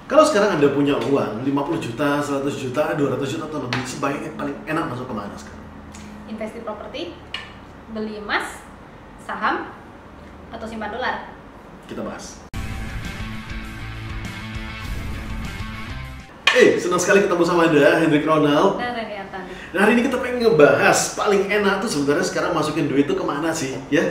Kalau sekarang Anda punya uang 50 juta, 100 juta, 200 juta atau lebih, sebaiknya paling enak masuk kemana sekarang? Investasi properti, beli emas, saham, atau simpan dolar? Kita bahas. Senang sekali ketemu sama Anda, Hendrik Ronald. Dan Reni Artandi. Nah, hari ini kita pengen ngebahas paling enak tuh sebenarnya sekarang masukin duit tuh kemana sih, ya?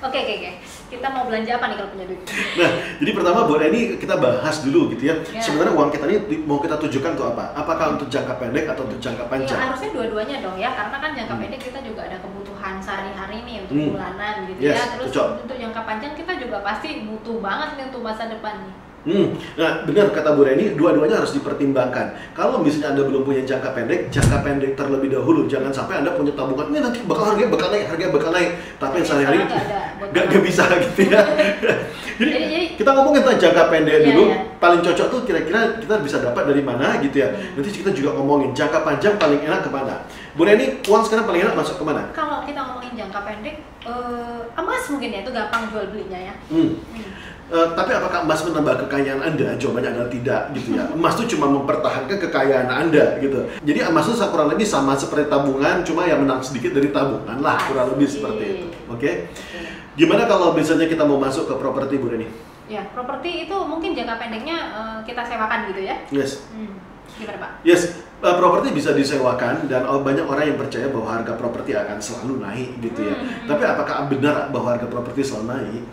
Oke. Kita mau belanja apa nih kalau punya duit? Nah, jadi pertama buat ini kita bahas dulu gitu ya. Ya. Sebenarnya uang kita ini mau kita tujukan untuk apa? Apakah untuk jangka pendek atau untuk jangka Ya, panjang? harusnya dua-duanya dong ya, karena kan jangka pendek kita juga ada kebutuhan sehari-hari nih untuk bulanan gitu Yes, ya. Terus cocok. untuk jangka panjang kita juga pasti butuh banget nih untuk masa depan nih. Nah, benar kata Bu Reni, dua-duanya harus dipertimbangkan. Kalau misalnya Anda belum punya jangka pendek terlebih dahulu. Jangan sampai Anda punya tabungan, ini nanti harganya bakal naik. Tapi sehari-hari nggak bisa gitu ya. jadi kita ngomongin tentang jangka pendek dulu. Iya. Paling cocok tuh kira-kira kita bisa dapat dari mana gitu ya. Nanti kita juga ngomongin jangka panjang paling enak kemana. Bu Reni, uang sekarang paling enak masuk kemana? Kalau kita ngomongin jangka pendek, emas mungkin ya, itu gampang jual belinya ya. Tapi apakah emas menambah kekayaan Anda? Jawabannya adalah tidak gitu ya. Emas itu cuma mempertahankan kekayaan Anda gitu. Jadi emas itu kurang lebih sama seperti tabungan, cuma yang menang sedikit dari tabungan lah, kurang lebih seperti itu. Oke? Gimana kalau misalnya kita mau masuk ke properti, Bu Reni? Ya, properti itu mungkin jangka pendeknya kita sewakan gitu ya. Yes. Gimana Pak? Yes, properti bisa disewakan dan banyak orang yang percaya bahwa harga properti akan selalu naik gitu ya. Tapi apakah benar bahwa harga properti selalu naik?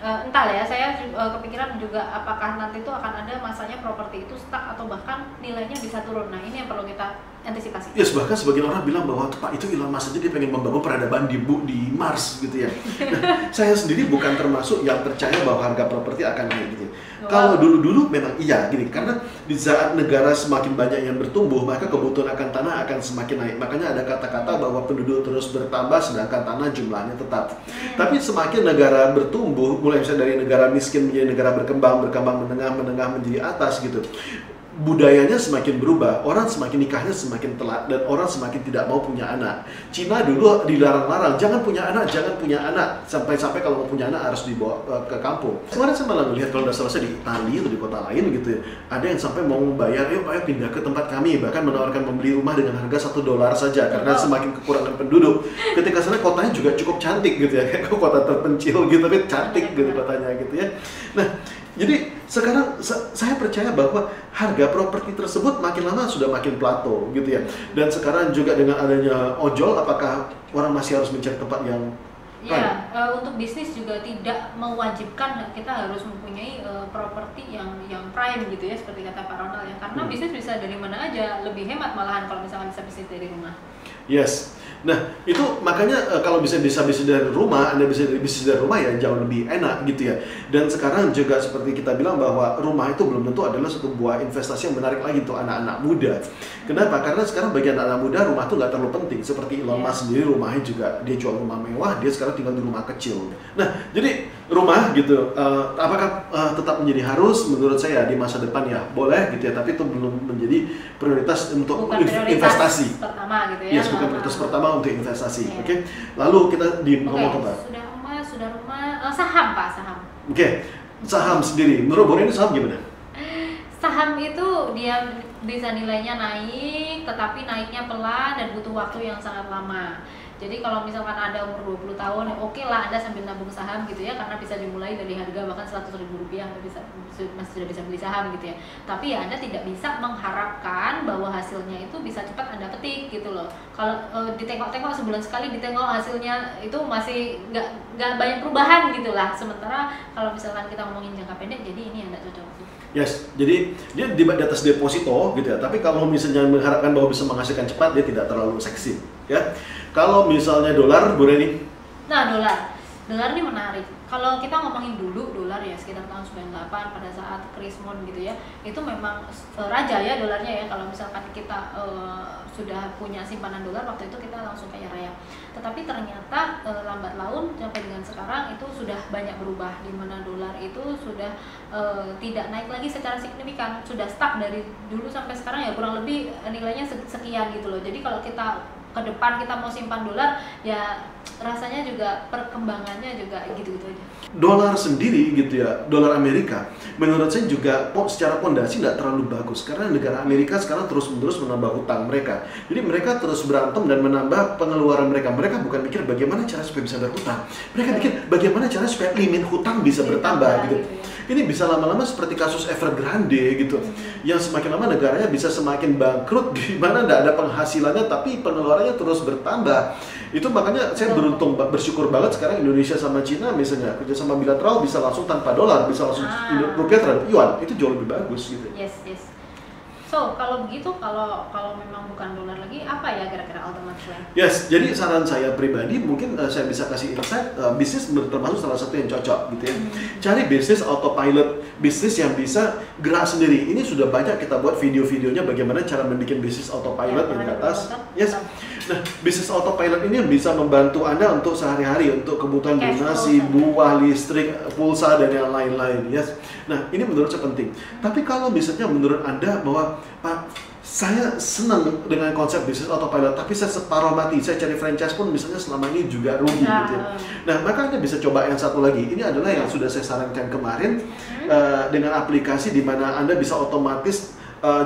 Entah ya, saya kepikiran juga apakah nanti itu akan ada masanya properti itu stuck atau bahkan nilainya bisa turun. Nah, ini yang perlu kita antisipasi. Yes, bahkan sebagian orang bilang bahwa Pak itu Elon Musk aja dia pengen membangun peradaban di Mars gitu ya. Nah, saya sendiri bukan termasuk yang percaya bahwa harga properti akan naik gitu. Kalau dulu-dulu memang iya gini, karena di saat negara semakin banyak yang bertumbuh, maka kebutuhan akan tanah akan semakin naik. Makanya ada kata-kata bahwa penduduk terus bertambah sedangkan tanah jumlahnya tetap. Tapi semakin negara bertumbuh, mulai misalnya dari negara miskin menjadi negara berkembang menengah menjadi atas gitu. Budayanya semakin berubah, orang semakin nikahnya semakin telat dan orang semakin tidak mau punya anak. Cina dulu dilarang-larang, jangan punya anak. Sampai-sampai kalau mau punya anak harus dibawa ke kampung. Kemarin saya malah melihat kalau udah selesai di Italia atau di kota lain gitu ya, ada yang sampai mau membayar, ayo pindah ke tempat kami, bahkan menawarkan membeli rumah dengan harga $1 saja karena semakin kekurangan penduduk. Ketika sana kotanya juga cukup cantik gitu ya, kayak kota terpencil gitu, tapi cantik gitu kotanya gitu ya. Nah, jadi sekarang saya percaya bahwa harga properti tersebut makin lama sudah makin plato gitu ya. Dan sekarang juga dengan adanya ojol, apakah orang masih harus mencari tempat yang ya, untuk bisnis juga tidak mewajibkan kita harus mempunyai properti yang prime gitu ya, seperti kata Pak Ronald ya. Karena bisnis bisa dari mana aja, lebih hemat malahan kalau misalkan bisa bisnis dari rumah. Yes. Nah, itu makanya kalau bisa bisnis dari rumah, Anda bisa bisnis dari rumah ya jauh lebih enak gitu ya. Dan sekarang juga seperti kita bilang bahwa rumah itu belum tentu adalah satu buah investasi yang menarik lagi untuk anak-anak muda. Kenapa? Karena sekarang bagi anak-anak muda rumah itu nggak terlalu penting. Seperti Elon Musk sendiri, rumahnya juga dia jual rumah mewah, dia sekarang tinggal di rumah kecil. Nah, jadi rumah gitu, apakah tetap menjadi harus? Menurut saya di masa depan ya boleh gitu ya, tapi itu belum menjadi prioritas untuk investasi. Pertama gitu ya. Yes, bukan prioritas pertama untuk investasi. Oke. Lalu kita ngomong apa? Sudah emas, sudah rumah, saham Pak, saham. Oke. Saham sendiri. Menurut Bu Reni saham gimana? Saham itu dia bisa nilainya naik, tetapi naiknya pelan dan butuh waktu yang sangat lama. Jadi kalau misalkan Anda umur 20 tahun, oke lah Anda sambil nabung saham gitu ya, karena bisa dimulai dari harga bahkan Rp100.000 masih sudah bisa beli saham gitu ya. Tapi ya Anda tidak bisa mengharapkan bahwa hasilnya itu bisa cepat Anda petik gitu loh. Kalau ditengok-tengok sebulan sekali, ditengok hasilnya itu masih nggak banyak perubahan gitu lah. Sementara kalau misalkan kita ngomongin jangka pendek, jadi ini Anda cocok. Yes, jadi dia di atas deposito gitu ya. Tapi kalau misalnya mengharapkan bahwa bisa menghasilkan cepat, dia tidak terlalu seksi ya. Kalau misalnya dolar, Bu Reni? Nah, dolar ini menarik. Kalau kita ngomongin dulu dolar ya sekitar tahun 98 pada saat Krismon gitu ya, itu memang raja ya dolarnya ya. Kalau misalkan kita sudah punya simpanan dolar waktu itu kita langsung kaya raya. Tetapi ternyata lambat laun sampai dengan sekarang itu sudah banyak berubah, di mana dolar itu sudah tidak naik lagi secara signifikan, sudah stuck dari dulu sampai sekarang ya kurang lebih nilainya sekian gitu loh. Jadi kalau kita ke depan kita mau simpan dolar ya rasanya juga perkembangannya juga gitu-gitu aja. Dolar sendiri gitu ya, dolar Amerika menurut saya juga secara pondasi nggak terlalu bagus karena negara Amerika sekarang terus-menerus menambah hutang mereka. Jadi mereka terus berantem dan menambah pengeluaran mereka. Mereka bukan mikir bagaimana cara supaya bisa berhutang. Mereka pikir bagaimana cara supaya limit hutang bisa bertambah gitu. Ini bisa lama-lama seperti kasus Evergrande gitu, yang semakin lama negaranya bisa semakin bangkrut di mana tidak ada penghasilannya tapi pengeluarannya terus bertambah. Itu makanya saya bersyukur banget sekarang Indonesia sama Cina misalnya kerjasama bilateral bisa langsung tanpa dolar, bisa langsung rupiah terhadap yuan, itu jauh lebih bagus gitu. Yes. So, kalau begitu, kalau memang bukan dolar lagi, apa ya kira-kira alternatif lain? Yes, jadi saran saya pribadi mungkin saya bisa kasih insight, bisnis termasuk salah satu yang cocok gitu ya. Cari bisnis autopilot, bisnis yang bisa gerak sendiri. Ini sudah banyak kita buat video-videonya bagaimana cara membuat bisnis autopilot yang di atas. Yes. Nah, bisnis autopilot ini bisa membantu Anda untuk sehari-hari, untuk kebutuhan donasi, buah, listrik, pulsa, dan yang lain-lain. Yes. Nah, ini menurut saya penting. Tapi kalau misalnya menurut Anda bahwa Pak, saya senang dengan konsep bisnis autopilot, tapi saya separuh mati, saya cari franchise pun misalnya selama ini juga rugi gitu ya. Nah, maka Anda bisa coba yang satu lagi. Ini adalah yang sudah saya sarankan kemarin dengan aplikasi di mana Anda bisa otomatis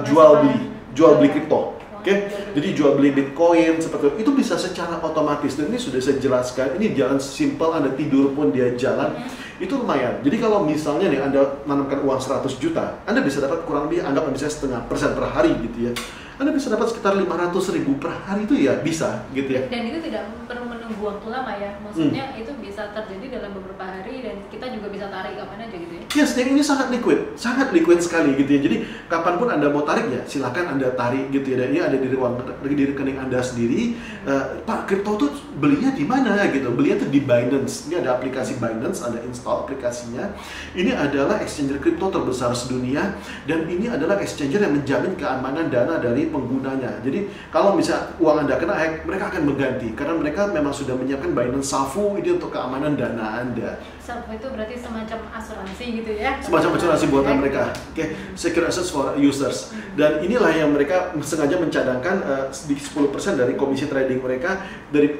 jual beli kripto. Oke, jadi jual beli Bitcoin seperti itu bisa secara otomatis dan ini sudah saya jelaskan. Ini jalan simple, Anda tidur pun dia jalan. Itu lumayan. Jadi kalau misalnya nih Anda menanamkan uang 100 juta, Anda bisa dapat kurang lebih anggap misalnya 0,5% per hari gitu ya. Anda bisa dapat sekitar 500.000 per hari itu ya bisa gitu ya. Dan itu tidak perlu menunggu waktu lama ya. Maksudnya itu bisa terjadi dalam beberapa hari dan kita juga bisa tarik kapan aja gitu ya. Yes, yang ini sangat liquid sekali gitu ya. Jadi kapanpun Anda mau tarik ya silakan Anda tarik gitu ya. Dan ini ada di rekening Anda sendiri. Pak, kripto tuh belinya di mana gitu? Belinya tuh di Binance. Ini ada aplikasi Binance, Anda install aplikasinya. Ini adalah exchanger kripto terbesar sedunia dan ini adalah exchanger yang menjamin keamanan dana dari penggunanya. Jadi kalau misalnya uang Anda kena hack, mereka akan mengganti karena mereka memang sudah menyiapkan Binance Safu ini untuk keamanan dana Anda. Safu itu berarti semacam asuransi gitu ya? Semacam asuransi buatan mereka. Oke, secure assets for users. Dan inilah yang mereka sengaja mencadangkan 10% dari komisi trading mereka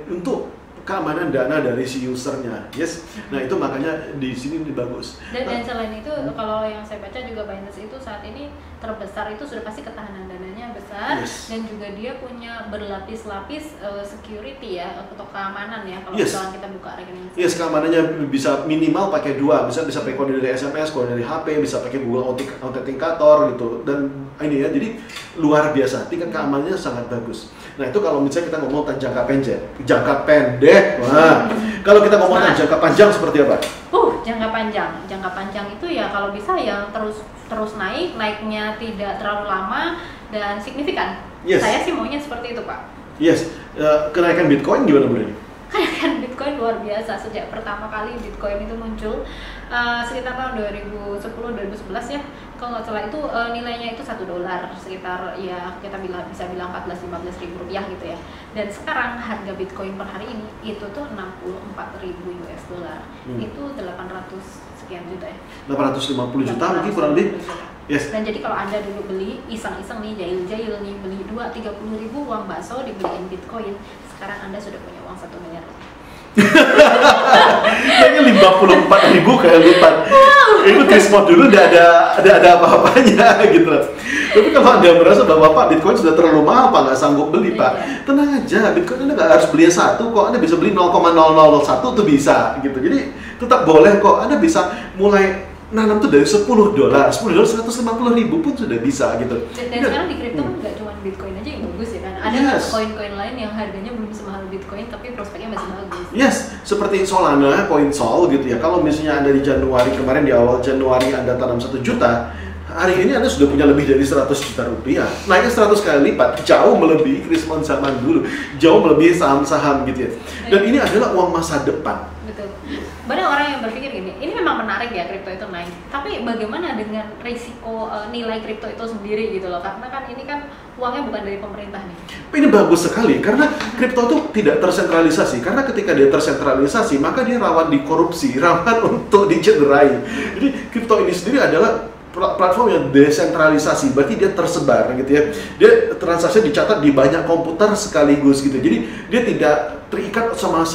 untuk keamanan dana dari si usernya. Yes. Nah, itu makanya di sini ini bagus. Dan selain itu kalau yang saya baca juga Binance itu saat ini terbesar itu sudah pasti ketahanan dananya besar. Yes. Dan juga dia punya berlapis-lapis security ya untuk keamanan ya kalau Yes. misalnya kita buka rekening. Yes, keamanannya bisa minimal pakai 2, bisa pakai kode dari SMS, kode dari HP, bisa pakai Google Authenticator gitu. Dan ini ya, jadi luar biasa, tingkat keamanannya sangat bagus. Nah, itu kalau misalnya kita ngomong tentang jangka pendek. Wah, kalau kita ngomong tentang jangka panjang seperti apa? Jangka panjang itu ya kalau bisa yang terus naiknya tidak terlalu lama dan signifikan. Yes. Saya sih maunya seperti itu, Pak. Yes, kenaikan Bitcoin gimana Bu Reni? Kenaikan Bitcoin luar biasa sejak pertama kali Bitcoin itu muncul sekitar tahun 2010-2011 ya. Kalau nggak salah itu nilainya itu $1 sekitar ya kita bisa bilang 14-15 ribu rupiah gitu ya. Dan sekarang harga Bitcoin per hari ini itu tuh 64.000 US dollar. Itu 800 sekian juta ya. 850 juta mungkin kurang lebih. Yes. Dan jadi kalau Anda dulu beli iseng-iseng nih jahil-jahil nih beli 30 ribu uang bakso dibeliin Bitcoin, sekarang Anda sudah punya uang 1 miliar. Kayaknya 54.000 kayak lipat. Itu Krismon dulu udah ada apa-apanya gitu. Tapi kalau Anda merasa bahwa Pak Bitcoin sudah terlalu mahal Pak, nggak sanggup beli Pak, tenang aja, Bitcoin Anda nggak harus beli satu kok, Anda bisa beli 0,001 tuh bisa gitu. Jadi tetap boleh kok, Anda bisa mulai nanam tuh dari $10, $150.000 pun sudah bisa gitu. Dan sekarang di kripto kan nggak cuma Bitcoin aja yang bagus ya kan, ada koin-koin lain yang harganya belum semahal Bitcoin tapi prospeknya masih bagus. Yes, seperti Solana, koin Sol gitu ya. Kalau misalnya Anda di Januari kemarin, di awal Januari Anda tanam 1 juta, hari ini Anda sudah punya lebih dari 100 juta rupiah. Naiknya 100 kali lipat, jauh melebihi Krismon zaman dulu, jauh melebihi saham-saham gitu ya. Dan ini adalah uang masa depan. Betul. Banyak orang yang berpikir gini, ini memang menarik ya kripto itu naik, tapi bagaimana dengan risiko nilai kripto itu sendiri gitu loh, karena kan ini kan uangnya bukan dari pemerintah nih. Ini bagus sekali, karena kripto itu tidak tersentralisasi, karena ketika dia tersentralisasi, maka dia rawan dikorupsi, rawan untuk dicederai. Jadi kripto ini sendiri adalah platform yang desentralisasi, berarti dia tersebar gitu ya. Dia transaksi dicatat di banyak komputer sekaligus gitu. Jadi dia tidak terikat sama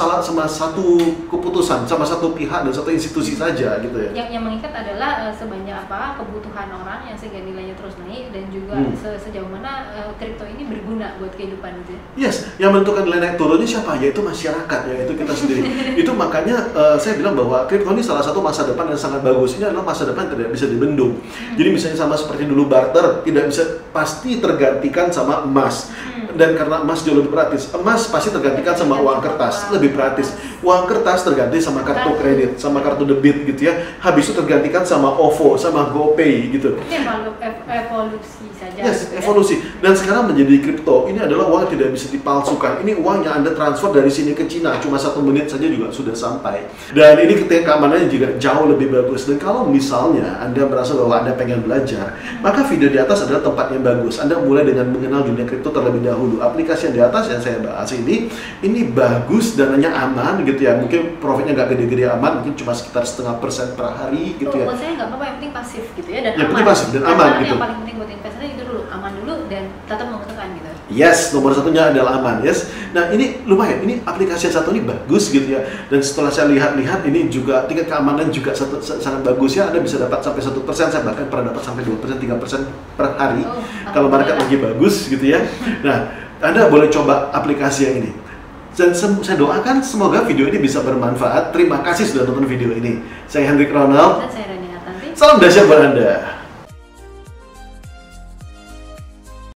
satu keputusan, sama satu pihak dan satu institusi saja gitu ya. Yang mengikat adalah sebanyak apa kebutuhan orang yang sehingga nilainya terus naik, dan juga sejauh mana kripto ini berguna buat kehidupan gitu. Yes, yang menentukan nilai naik turunnya siapa? Yaitu masyarakat, yaitu kita sendiri. Itu makanya saya bilang bahwa kripto ini salah satu masa depan yang sangat bagus. Ini adalah masa depan yang tidak bisa dibendung. Jadi misalnya sama seperti dulu barter, tidak bisa pasti tergantikan sama emas. Dan karena emas jauh lebih praktis, emas pasti tergantikan sama uang kertas, lebih praktis. Uang kertas terganti sama kartu kredit, sama kartu debit gitu ya. Habis itu tergantikan sama OVO, sama GoPay gitu. Ini evolusi saja. Yes, evolusi. Dan sekarang menjadi kripto, ini adalah uang yang tidak bisa dipalsukan. Ini uang yang Anda transfer dari sini ke Cina, cuma 1 menit saja juga sudah sampai. Dan ini keamanannya juga jauh lebih bagus. Dan kalau misalnya Anda merasa bahwa Anda pengen belajar, maka video di atas adalah tempat yang bagus. Anda mulai dengan mengenal dunia kripto terlebih dahulu. Aplikasi yang di atas yang saya bahas ini bagus, dananya aman gitu ya. Mungkin profitnya nggak gede-gede aman, mungkin cuma sekitar 0,5% per hari gitu ya. Buat saya nggak apa-apa, yang penting pasif gitu ya, dan yang aman. Penting pasif dan aman gitu. Yang paling penting buat investasi itu dulu, aman dulu dan tetap menguntungkan gitu. Yes, nomor satunya adalah aman, yes. Nah ini lumayan, ini aplikasi yang satu ini bagus gitu ya. Dan setelah saya lihat ini juga tingkat keamanan juga sangat bagus ya. Anda bisa dapat sampai 1%, saya bahkan pernah dapat sampai 2%, 3% per hari. Kalau market lagi bagus gitu ya. Nah, Anda boleh coba aplikasi yang ini. Dan saya doakan semoga video ini bisa bermanfaat. Terima kasih sudah nonton video ini. Saya Hendrik Ronald. Dan saya Rani Atanti. Salam dahsyat buat Anda.